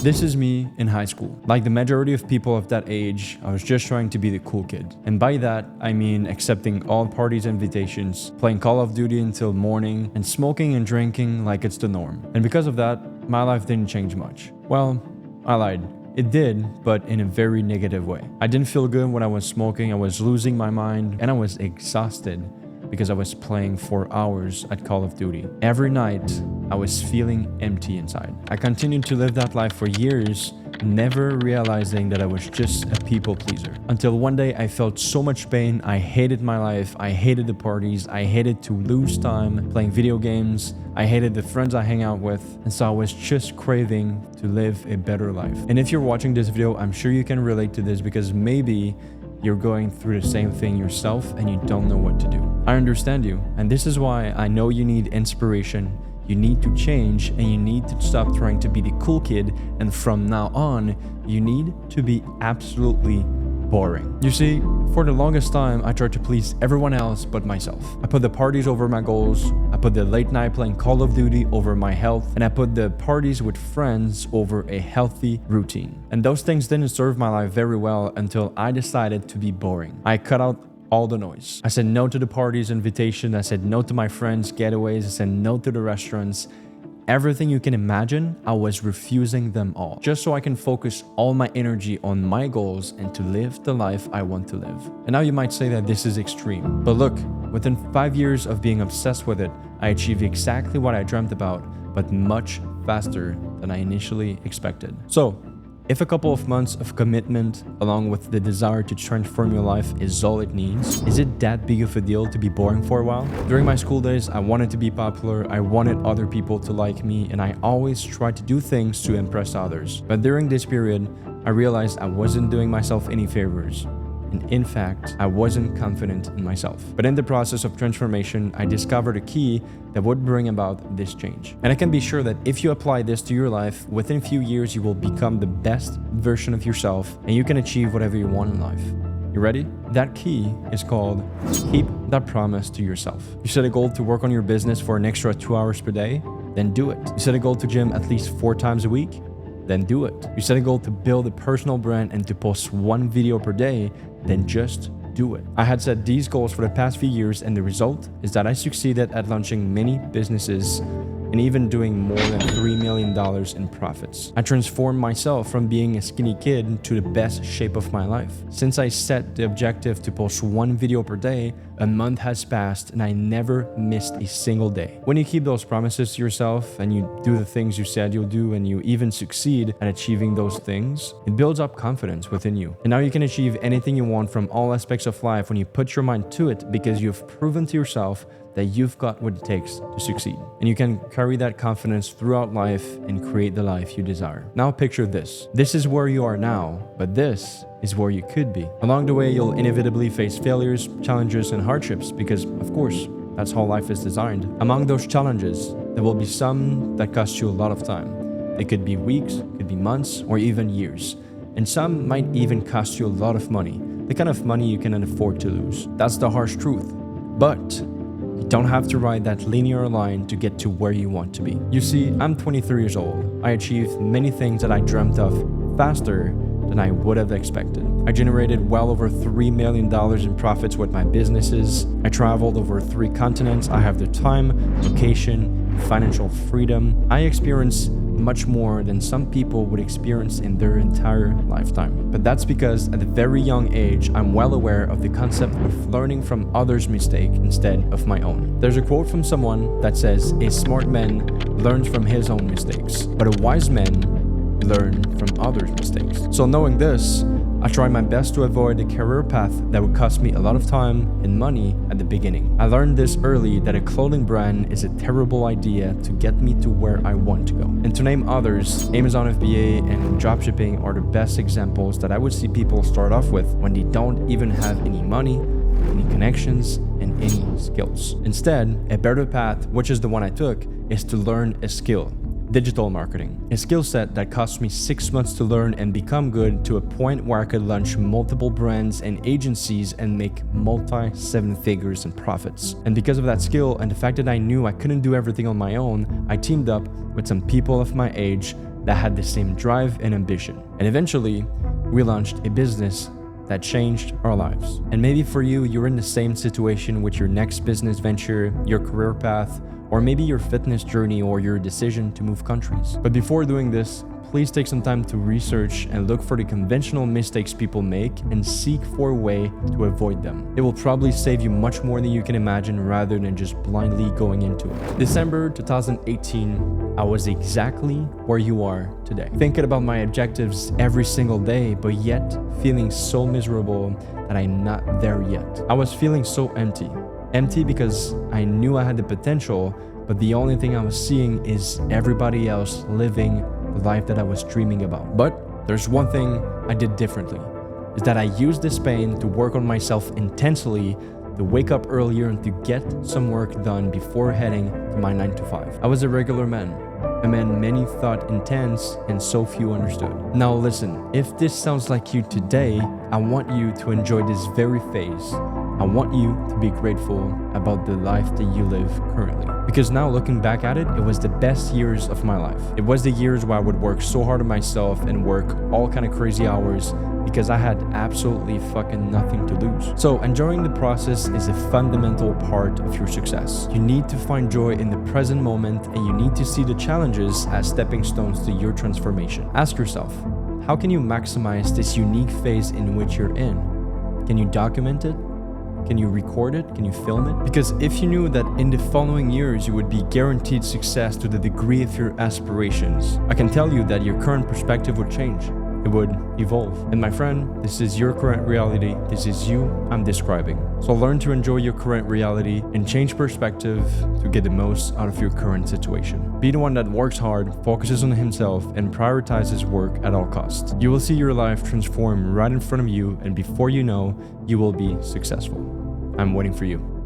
This is me in high school. Like the majority of people of that age, I was just trying to be the cool kid. And by that, I mean accepting all parties' invitations, playing Call of Duty until morning, and smoking and drinking like it's the norm. And because of that, my life didn't change much. Well, I lied. It did, but in a very negative way. I didn't feel good when I was smoking, I was losing my mind, and I was exhausted because I was playing for hours at Call of Duty. Every night, I was feeling empty inside. I continued to live that life for years, never realizing that I was just a people pleaser. Until one day I felt so much pain, I hated my life, I hated the parties, I hated to lose time playing video games, I hated the friends I hang out with, and so I was just craving to live a better life. And if you're watching this video, I'm sure you can relate to this because maybe you're going through the same thing yourself and you don't know what to do. I understand you, and this is why I know you need inspiration. You need to change and you need to stop trying to be the cool kid, and from now on, you need to be absolutely boring. You see, for the longest time, I tried to please everyone else but myself. I put the parties over my goals, I put the late night playing Call of Duty over my health, and I put the parties with friends over a healthy routine. And those things didn't serve my life very well until I decided to be boring. I cut out all the noise. I said no to the parties invitation, I said no to my friends' getaways, I said no to the restaurants. Everything you can imagine, I was refusing them all, just so I can focus all my energy on my goals and to live the life I want to live. And now you might say that this is extreme, but look, within 5 years of being obsessed with it, I achieved exactly what I dreamt about, but much faster than I initially expected. So, if a couple of months of commitment, along with the desire to transform your life, is all it needs, is it that big of a deal to be boring for a while? During my school days, I wanted to be popular, I wanted other people to like me, and I always tried to do things to impress others. But during this period, I realized I wasn't doing myself any favors. And in fact, I wasn't confident in myself. But in the process of transformation, I discovered a key that would bring about this change. And I can be sure that if you apply this to your life, within a few years, you will become the best version of yourself and you can achieve whatever you want in life. You ready? That key is called keep that promise to yourself. You set a goal to work on your business for an extra 2 hours per day, then do it. You set a goal to gym at least 4 times a week, then do it. You set a goal to build a personal brand and to post 1 video per day, then just do it. I had set these goals for the past few years, and the result is that I succeeded at launching many businesses and even doing more than $3 million in profits. I transformed myself from being a skinny kid to the best shape of my life. Since I set the objective to post 1 video per day, a month has passed and I never missed a single day. When you keep those promises to yourself and you do the things you said you'll do and you even succeed at achieving those things, it builds up confidence within you. And now you can achieve anything you want from all aspects of life when you put your mind to it because you've proven to yourself that you've got what it takes to succeed. And you can carry that confidence throughout life and create the life you desire. Now picture this. This is where you are now, but this is where you could be. Along the way, you'll inevitably face failures, challenges, and hardships because, of course, that's how life is designed. Among those challenges, there will be some that cost you a lot of time. It could be weeks, could be months, or even years. And some might even cost you a lot of money, the kind of money you cannot afford to lose. That's the harsh truth. But you don't have to ride that linear line to get to where you want to be. You see, I'm 23 years old. I achieved many things that I dreamt of faster than I would have expected. I generated well over $3 million in profits with my businesses. I traveled over 3 continents. I have the time, location, and financial freedom. I experienced much more than some people would experience in their entire lifetime. But that's because at a very young age, I'm well aware of the concept of learning from others' mistakes instead of my own. There's a quote from someone that says, "A smart man learns from his own mistakes, but a wise man learn from others' mistakes." So knowing this, I tried my best to avoid a career path that would cost me a lot of time and money at the beginning. I learned this early that a clothing brand is a terrible idea to get me to where I want to go. And to name others, Amazon FBA and dropshipping are the best examples that I would see people start off with when they don't even have any money, any connections, and any skills. Instead, a better path, which is the one I took, is to learn a skill. Digital marketing, a skill set that cost me 6 months to learn and become good to a point where I could launch multiple brands and agencies and make multi-7 figures in profits. And because of that skill and the fact that I knew I couldn't do everything on my own, I teamed up with some people of my age that had the same drive and ambition. And eventually, we launched a business that changed our lives. And maybe for you, you're in the same situation with your next business venture, your career path, or maybe your fitness journey or your decision to move countries. But before doing this, please take some time to research and look for the conventional mistakes people make and seek for a way to avoid them. It will probably save you much more than you can imagine rather than just blindly going into it. December 2018, I was exactly where you are today. Thinking about my objectives every single day, but yet feeling so miserable that I'm not there yet. I was feeling so empty. Empty because I knew I had the potential, but the only thing I was seeing is everybody else living the life that I was dreaming about. But there's one thing I did differently, is that I used this pain to work on myself intensely, to wake up earlier and to get some work done before heading to my 9 to 5. I was a regular man, a man many thought intense and so few understood. Now listen, if this sounds like you today, I want you to enjoy this very phase. I want you to be grateful about the life that you live currently. Because now looking back at it, it was the best years of my life. It was the years where I would work so hard on myself and work all kind of crazy hours because I had absolutely fucking nothing to lose. So enjoying the process is a fundamental part of your success. You need to find joy in the present moment and you need to see the challenges as stepping stones to your transformation. Ask yourself, how can you maximize this unique phase in which you're in? Can you document it? Can you record it? Can you film it? Because if you knew that in the following years you would be guaranteed success to the degree of your aspirations, I can tell you that your current perspective would change. It would evolve. And my friend, this is your current reality. This is you I'm describing. So learn to enjoy your current reality and change perspective to get the most out of your current situation. Be the one that works hard, focuses on himself, and prioritizes work at all costs. You will see your life transform right in front of you, and before you know, you will be successful. I'm waiting for you.